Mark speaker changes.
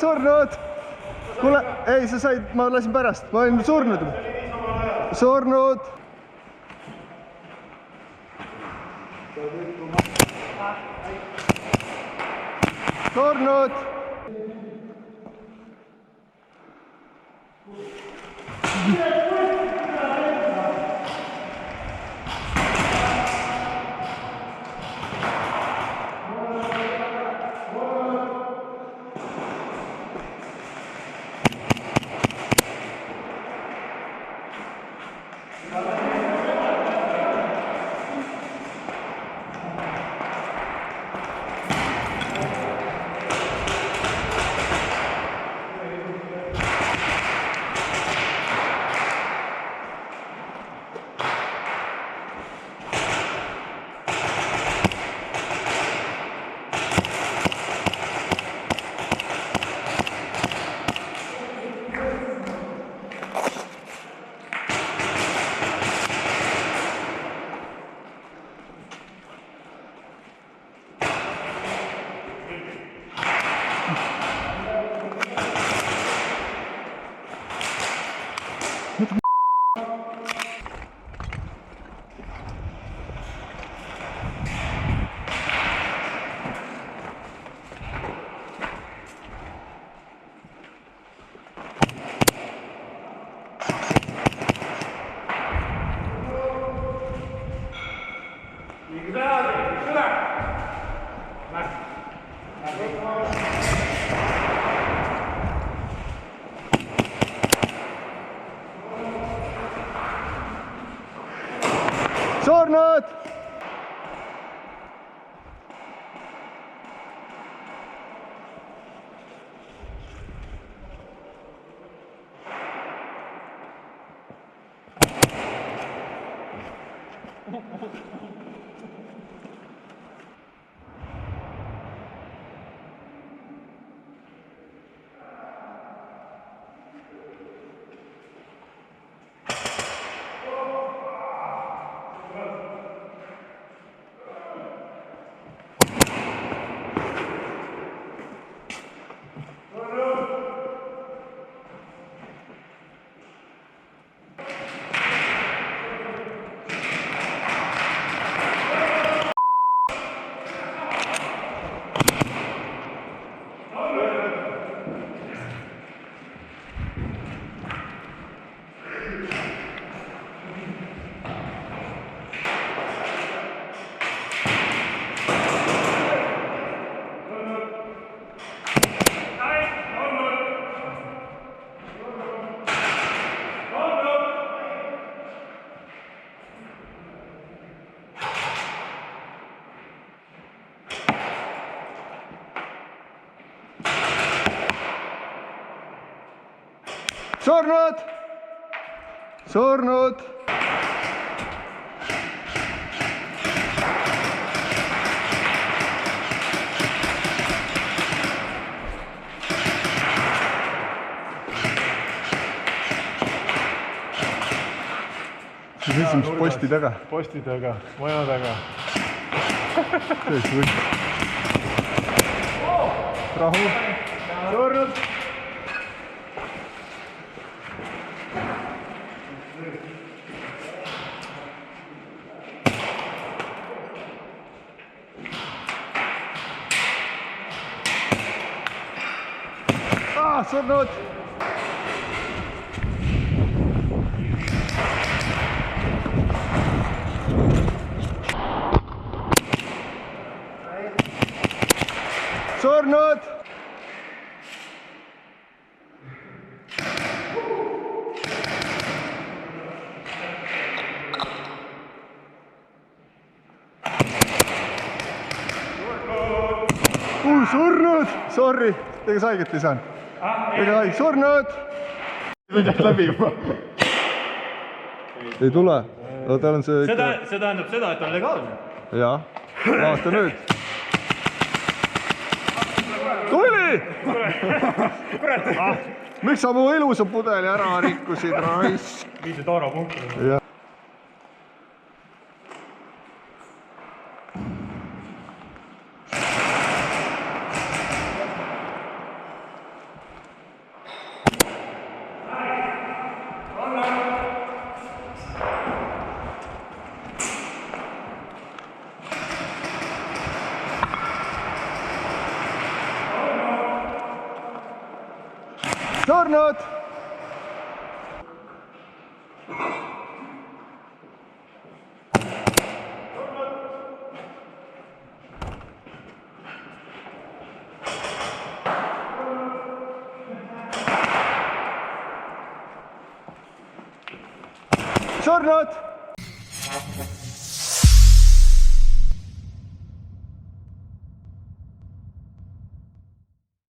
Speaker 1: Surnud! Kuule, ei, sa said, ma lasin pärast, ma olin surnud. Surnud! Surnud! Surnud! Surnud! Surnud! Siis esimest posti taga.
Speaker 2: Posti taga, maja taga.
Speaker 1: Rahu.
Speaker 2: Surnud!
Speaker 1: Surnud! Surnud! Surnud! Sorry, ega sa haiget ei saanud. Ega haiget, surnud!
Speaker 2: Sõidab läbi juba.
Speaker 1: Ei tule. Tal on see...
Speaker 3: See tähendab seda, et on legaalne.
Speaker 1: Jaa. Vaata nüüd. Tuli! Miks sa mu elusa pudeli ära rikkusid, raisk?
Speaker 3: Viisi Taaro punkti.
Speaker 1: surnud. Surnud.